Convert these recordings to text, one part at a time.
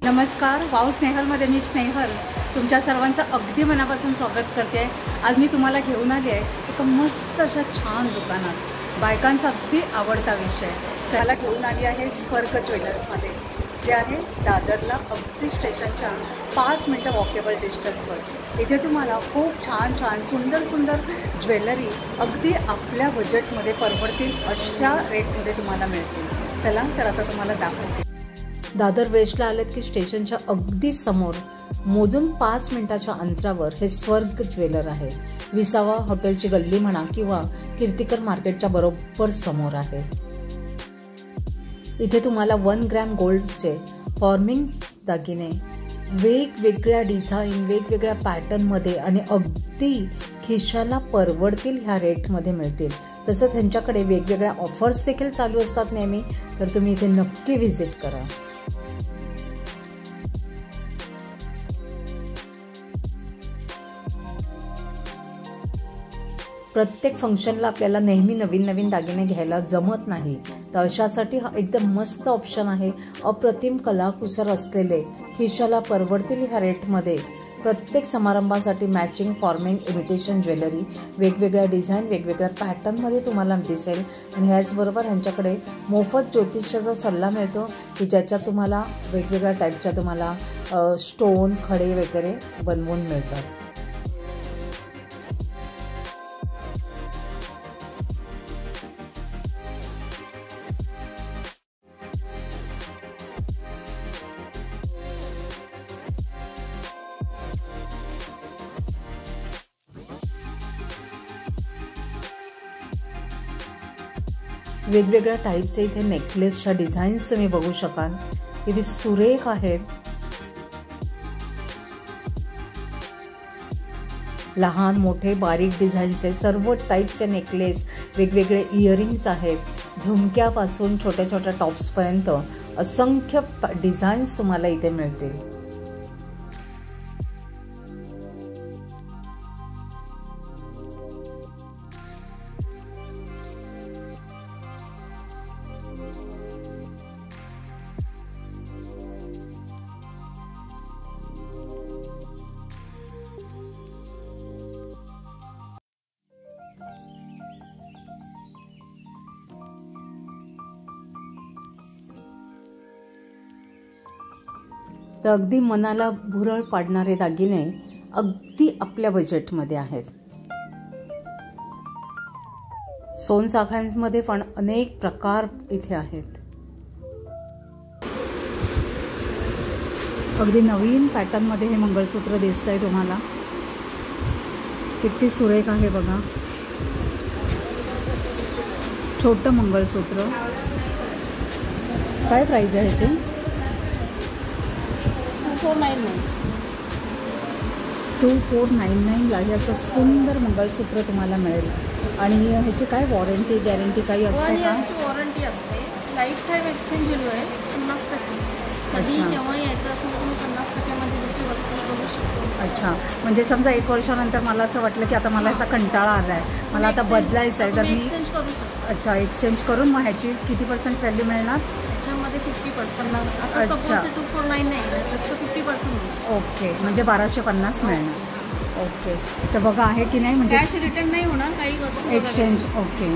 नमस्कार, वाव स्नेहलमध्ये मी स्नेहल तुमच्या सर्वांचं अगदी मनापासून स्वागत करते। आज मी तुम्हाला घेऊन आली आहे एक मस्त अशा छान दुकानात, बायकांचा अगदी आवडता विषय मला घेऊन आली आहे स्वर्ग ज्वेलर्समध्ये, जे आहे दादरला अगदी स्टेशनच्या 5 मिनिटं वॉकेबल डिस्टन्सवर। इथे तुम्हाला खूप छान छान सुंदर सुंदर ज्वेलरी अगदी आपल्या बजेटमध्ये परवडतील अशा रेटमध्ये तुम्हाला मिळतील। चला तर आता तुम्हाला दाखवते। दादर वेस्टला आलेत की स्टेशनच्या अगदी समोर मोजून 5 मिनिटाच्या अंतरावर हे स्वर्ग ज्वेलर आहे। विसावा हॉटेलची गल्ली म्हणा किंवा कीर्तिकर मार्केटच्या बरोबर समोर आहे। इथे तुम्हाला 1 ग्रॅम गोल्डचे फॉर्मिंग दागिने वेगवेगळ्या डिझाईन, वेगवेगळ्या पॅटर्नमध्ये आणि अगदी खिशाला परवडतील ह्या रेटमध्ये मिळतील। तसंच ह्यांच्याकडे वेगवेगळ्या ऑफर्स देखील चालू असतात नेहमी, तर तुम्ही इथे नक्की व्हिजिट करा। प्रत्येक फंक्शनला आपल्याला नेहमी नवीन नवीन दागिने घ्यायला जमत नाही, तर अशासाठी हा एकदम मस्त ऑप्शन आहे। अप्रतिम कलाकुसर असलेले, खिशाला परवडतील ह्या रेटमध्ये प्रत्येक समारंभासाठी मॅचिंग फॉर्मिंग इमिटेशन ज्वेलरी वेगवेगळ्या डिझाईन, वेगवेगळ्या पॅटर्नमध्ये तुम्हाला दिसेल। आणि ह्याचबरोबर ह्यांच्याकडे मोफत ज्योतिषाचा सल्ला मिळतो की ज्याच्यात तुम्हाला वेगवेगळ्या टाईपच्या तुम्हाला स्टोन, खडे वगैरे बनवून मिळतात। वेगवेगळ्या टाईपचे इथे नेकलेसच्या डिझाईन्स तुम्ही बघू शकाल, किती सुरेख आहेत। लहान मोठे बारीक डिझाईन्सचे सर्व टाईपचे नेकलेस, वेगवेगळे इयरिंग्स आहेत। झुमक्यापासून छोट्या छोट्या टॉप्सपर्यंत असंख्य डिझाईन्स तुम्हाला इथे मिळतील। तर अगदी मनाला भुरळ पाडणारे दागिने अगदी आपल्या बजेटमध्ये आहेत। सोनसाखळ्यांमध्ये पण अनेक प्रकार इथे आहेत। अगदी नवीन पॅटर्नमध्ये हे मंगळसूत्र दिसतंय तुम्हाला, किती सुरेख आहे बघा। छोटं मंगळसूत्र, काय प्राइस आहे ह्याची? 2499 ला हे असं सुंदर मंगळसूत्र तुम्हाला मिळेल। आणि ह्याची काय वॉरंटी गॅरंटी काही असते का? वॉरंटी असते, लाईफ टाईम एक्सचेंजेबल आहे 50%। कधी केव्हा यायचं असेल तुम्ही 50% दुसरी वस्तू बघू शकतो। अच्छा, म्हणजे समजा 1 वर्षानंतर मला असं वाटलं की आता मला याचा कंटाळा आला आहे, मला आता बदलायचं आहे, तर मी एक्सचेंज करू शकतो। अच्छा, एक्सचेंज करून मग ह्याची किती % व्हॅल्यू मिळणार? त्याच्यामध्ये 50%। आता सपोज 2499 नाही, तसं 50%। ओके, म्हणजे 1250 मिळणार। ओके, तर बघा आहे की नाही, म्हणजे कॅश रिटर्न नाही होणार, काही वस्तू एक्सचेंज। ओके,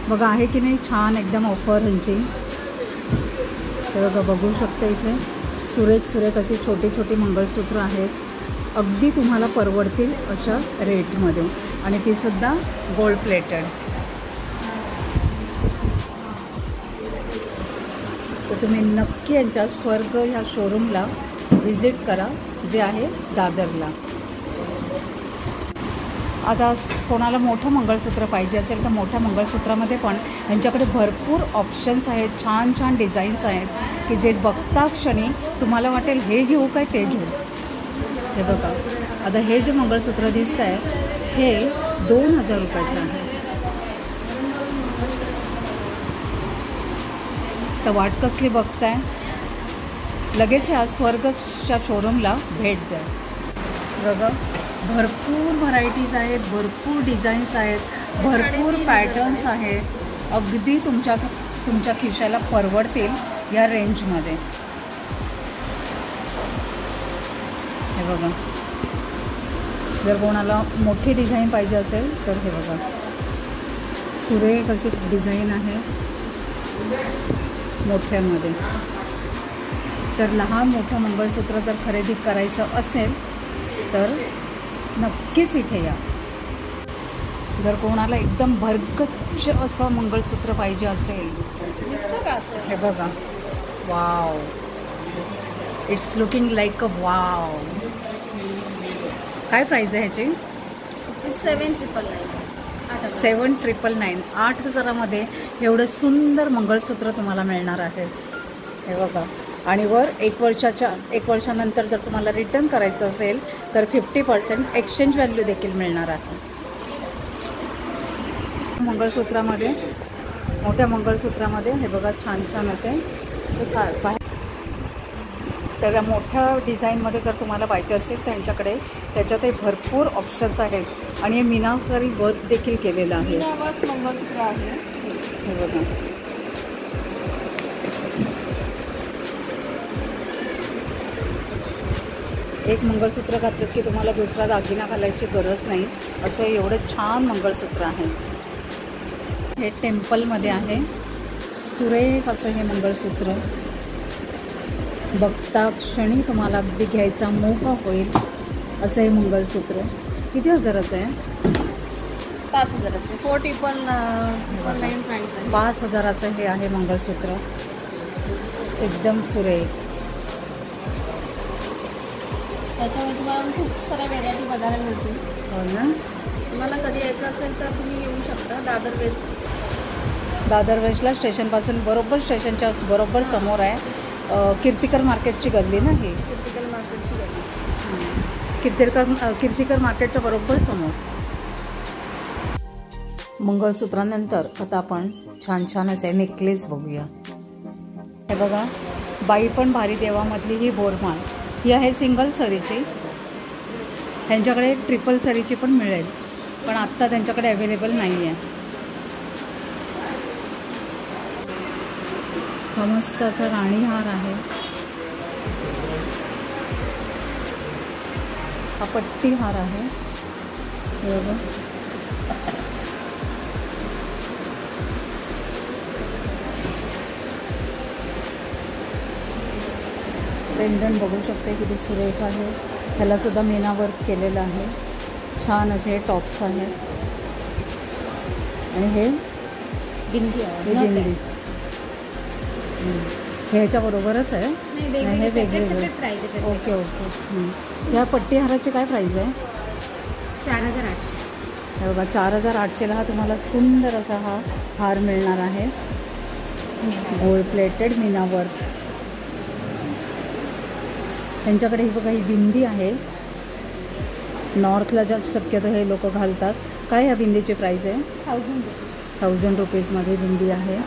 बघा आहे की नाही छान एकदम ऑफर ह्यांची। तर बघा, बघू शकता इथे सुरेख सुरेख अशी छोटी छोटी मंगळसूत्र आहेत, अगदी तुम्हाला परवडतील अशा रेटमध्ये, आणि ती सुद्धा गोल्ड प्लेटेड। तर तुम्ही नक्की यांच्या स्वर्ग ह्या शोरूमला व्हिजिट करा, जे आहे दादरला। आता कोणाला मोठं मंगळसूत्र पाहिजे असेल तर मोठ्या मंगळसूत्रामध्ये पण यांच्याकडे भरपूर ऑप्शन्स आहेत, छान छान डिझाईन्स आहेत की जे बघता क्षणी तुम्हाला वाटेल हे घेऊ काय ते घेऊ। हे बघा, आता हे जे मंगळसूत्र दिसत आहे हे 2000 रुपयाचं आहे। तर वाट कसली बघताय, लगेच ह्या स्वर्गच्या शोरूमला भेट द्या। बघा, भरपूर व्हरायटीज आहेत, भरपूर डिझाईन्स आहेत, भरपूर पॅटर्न्स आहेत, अगदी तुमच्या खिशाला परवडतील या रेंजमध्ये। हे बघा, जर कोणाला मोठी डिझाईन पाहिजे असेल तर हे बघा, सुरेख अशी डिझाईन आहे मोठ्यामध्ये. तर लहान मोठं मंगळसूत्र जर खरेदी करायचं असेल तर नक्कीच इथे या. जर कोणाला एकदम भरगच्च असं मंगळसूत्र पाहिजे असेल, दिसतं का असं? हे बघा, wow, it's looking like a wow. काय प्राईज आहे ह्याची? 7,999. 7,999. 8,000मध्ये एवढं सुंदर मंगळसूत्र तुम्हाला मिळणार आहे. हे बघा, आणि वर 1 वर्षानंतर जर तुम्हाला रिटर्न करायचं असेल तर 50% एक्सचेंज व्हॅल्यू देखील मिळणार आहे. मंगळसूत्रामध्ये, मोठ्या मंगळसूत्रामध्ये हे बघा छान छान असे बाहेर. तर मोठ्या डिझाईनमध्ये जर तुम्हाला पाहिजे असेल तर त्यांच्याकडे त्याच्यातही भरपूर ऑप्शन्स आहेत आणि हे मीनाकारी वर्क देखील केलेलं आहे. मीनावर्क मंगळसूत्र आहे हे बघा, एक मंगळसूत्र घातलं की तुम्हाला दुसरा दागिना घालायची गरज नाही, असं एवढं छान मंगळसूत्र आहे. हे टेम्पलमध्ये आहे. सुरेख असं हे मंगळसूत्र, बघता क्षणी तुम्हाला अगदी घ्यायचा मोह होईल असं हे मंगळसूत्र. किती हजाराचं आहे? 5,000चे. 4,999 प्राईस आहे. 5,000चं हे आहे मंगळसूत्र, एकदम सुरेख. त्याच्यामध्ये तुम्हाला खूप साऱ्या व्हेरायटी बघायला मिळतील. हो ना. तुम्हाला कधी यायचं असेल तर तुम्ही येऊ शकता. दादर वेस्टला स्टेशनपासून बरोबर, स्टेशनच्या बरोबर समोर आहे. कीर्तिकर मार्केटची गल्ली ना ही. कीर्तिकर मार्केटची गल्ली. कीर्तिकर मार्केटच्या बरोबर समोर. मंगळसूत्रानंतर आता आपण छान छान असे नेकलेस बघूया. हे बघा, बाई पण भारी देवामधली ही बोरमाळ, ही आहे सिंगल सरीची. त्यांच्याकडे ट्रिपल सरीची पण मिळेल, पण आत्ता त्यांच्याकडे अवेलेबल नाही आहे. हा मस्त असा राणी हार आहे. हा पट्टी हार आहे. हे बघा, पेंडंट बघू शकते किती सुरेख आहे. ह्याला सुद्धा मीना वर्क केलेलं आहे. छान असे टॉप्स आहेत आणि हे बिंदी आहे. हे बिंदी हे ह्याच्याबरोबरच आहे. हे वेगवेगळे. Okay okay. ह्या पट्टी हाराची काय प्राईज आहे? 4,800. हे बघा, 4,800ला हा तुम्हाला सुंदर असा हा हार मिळणार आहे. Gold plated Meena work. त्यांच्याकडे ही बघा, ही बिंदी आहे. नॉर्थला जास्त शक्यतो हे लोक घालतात. काय ह्या बिंदीची प्राईस आहे? 1,000 रुपीजमध्ये बिंदी आहे.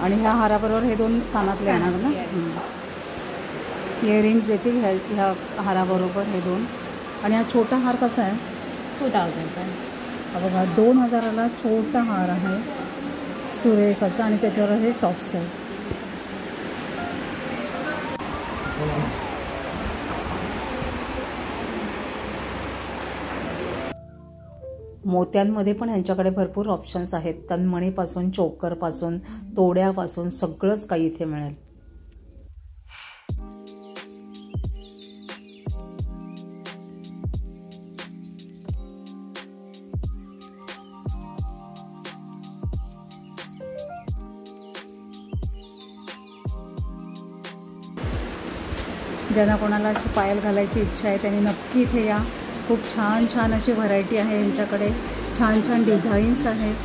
आणि ह्या हाराबरोबर हे 2 कानातले येणार ना. इयरिंग्स येतील ह्या हाराबरोबर हे 2. आणि हा छोटा हार कसा आहे? 2,000चा. हा बघा, 2,000ला छोटा हार आहे सुरेख असा, आणि त्याच्यावर हे टॉप्स आहे. मोत्यांमध्ये पण ह्यांच्याकडे भरपूर ऑप्शन्स आहेत. तन्मणीपासून, चोकरपासून, तोड्यापासून सगळंच काही इथे मिळेल. ज्यांना कोणाला अशी पायल घालायची इच्छा आहे त्यांनी नक्की इथे या. खूप छान छान अशी व्हरायटी आहे यांच्याकडे. छान छान डिझाईन्स आहेत.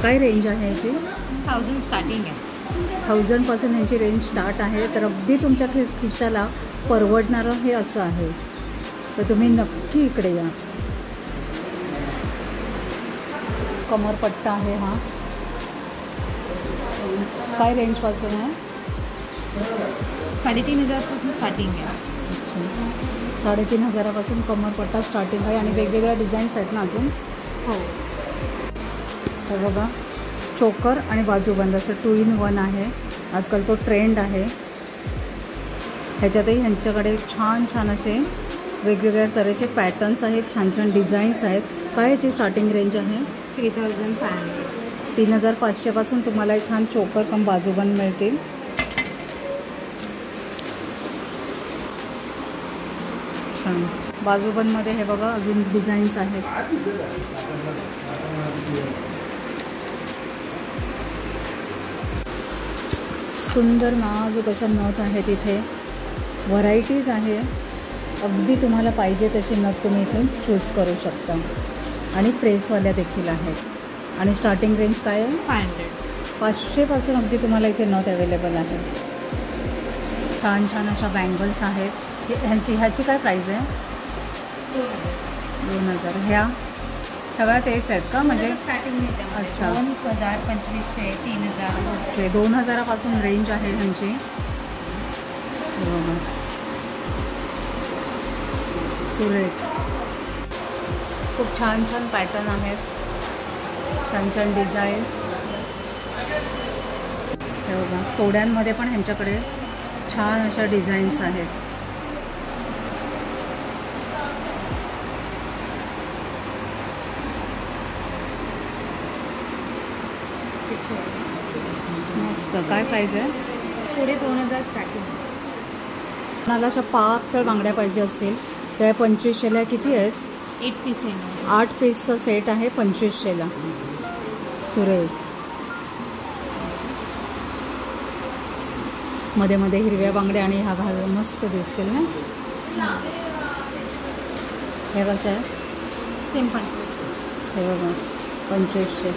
काय रेंज आहे याची? 1,000 स्टार्टिंग आहे. 1,000पासून यांची रेंज स्टार्ट आहे. तर अगदी तुमच्या खिशाला परवडणारं हे असं आहे. तर तुम्ही नक्की इकडे या. कमरपट्टा आहे हा. काय रेंजपासून आहे? 3,500पासून स्टार्टिंग आहे. अच्छा, 3,500पासून कमरपट्टा स्टार्टिंग आहे. आणि वेगवेगळ्या डिझाईन्स आहेत ना अजून? हो. हे बघा, चोकर आणि बाजूबंद असं 2 in 1 आहे. आजकाल तो ट्रेंड आहे. ह्याच्यातही ह्यांच्याकडे छान छान असे वेगवेगळ्या तऱ्हेचे पॅटर्न्स आहेत, छान छान डिझाईन्स आहेत. काय ह्याची स्टार्टिंग रेंज आहे? 3500. 3500पासून तुम्हाला हे छान चोकर कम बाजूबंद मिळतील. छान बाजूबंदमध्ये हे बघा अजून डिझाईन्स आहेत. सुंदर नाजूक अशा नथ आहेत इथे. व्हरायटीज आहे. अगदी तुम्हाला पाहिजे तशी नथ तुम्ही इथून चूज करू शकता. आणि प्रेसवाल्या देखील आहेत. आणि स्टार्टिंग रेंज काय आहे? 500पासून अगदी तुम्हाला इथे नथ अवेलेबल आहे. छान छान अशा बँगल्स आहेत. ह्याची काय प्राईज आहे? 2000. ह्या सगळ्या तेच आहेत का? म्हणजे स्टार्टिंग अच्छा 2000, 2500, 3000. ओके 2000पासून रेंज आहे ह्यांची. सुरेख खूप छान छान पॅटर्न आहेत. छान छान डिझाईन्स. हे बघा तोड्यांमध्ये पण ह्यांच्याकडे छान अशा डिझाईन्स आहेत. मस्त. काय प्राईज आहे? पुढे 2000 स्टार्टिंग. मला अशा पातळ बांगड्या पाहिजे असतील त्या 2500ला किती आहेत? 8 पीस आहे. 8 पीसचा सेट आहे 2500ला. सुरेख. मध्ये मध्ये हिरव्या बांगड्या आणि ह्या घाल मस्त दिसतील ना. हे कशा आहे? सिम्पल. हे बघा 2500.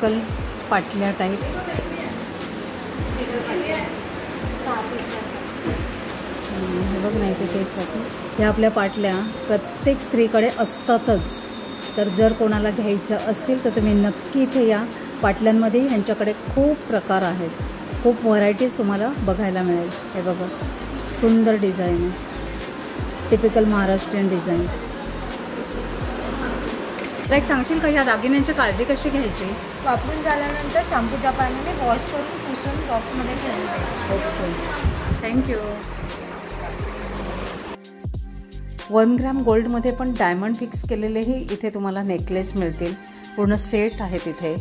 कल पाटल्या टाईप. हे बघ नाही ते तेच आहे. ह्या आपल्या पाटल्या प्रत्येक स्त्रीकडे असतातच. तर जर कोणाला घ्यायच्या असतील तर तुम्ही नक्की इथे या. पाटल्यांमध्ये ह्यांच्याकडे खूप प्रकार आहेत. खूप व्हरायटीज तुम्हाला बघायला मिळेल. हे बघा सुंदर डिझाईन आहे. Typical Maharashtrian design. तर एक सांगशील का ह्या दागिन्यांची काळजी कशी घ्यायची? वापरून झाल्यानंतर शॅम्पूच्या पाण्याने वॉश करून पुसून बॉक्समध्ये ठेवून. Okay thank you. 1 ग्रॅम गोल्डमध्ये पण डायमंड फिक्स केलेलेही इथे तुम्हाला नेकलेस मिळतील. पूर्ण सेट आहेत इथे.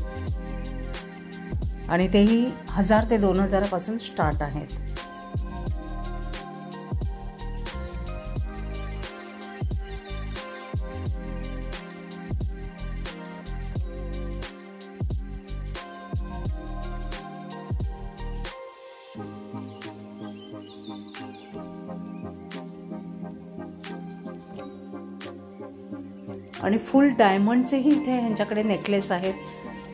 आणि तेही 1000 ते 2000पासून स्टार्ट आहेत. आणि फुल डायमंडचेही इथे ह्यांच्याकडे नेकलेस आहेत.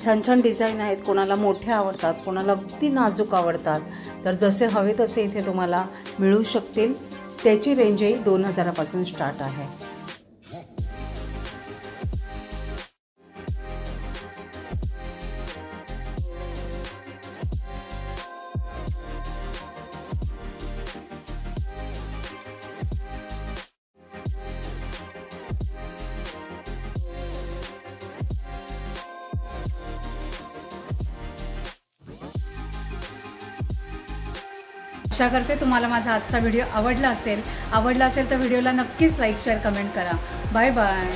छान छान डिझाईन आहेत. कोणाला मोठे आवडतात, कोणाला अगदी नाजूक आवडतात. तर जसे हवे तसे इथे तुम्हाला मिळू शकतील. त्याची रेंजही 2000पासून स्टार्ट आहे. आशा करते तुम्हाला माझा आजचा व्हिडिओ आवडला असेल तर व्हिडिओला नक्कीच लाईक शेअर कमेंट करा. Bye bye.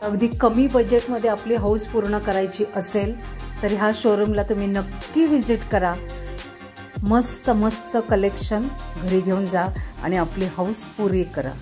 अगदी कमी बजेटमध्ये आपली हौस पूर्ण करायची असेल तर ह्या शोरूमला तुम्ही नक्की व्हिजिट करा. मस्त मस्त कलेक्शन घरी घेऊन जा आणि आपली हौस पुरी करा.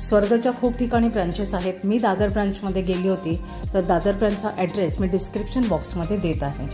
स्वर्गच्या खूप ठिकाणी ब्रांचेस आहेत. मी दादर ब्रांचमध्ये गेली होती, तर दादर ब्रांचचा ॲड्रेस मी डिस्क्रिप्शन बॉक्समध्ये देत आहे.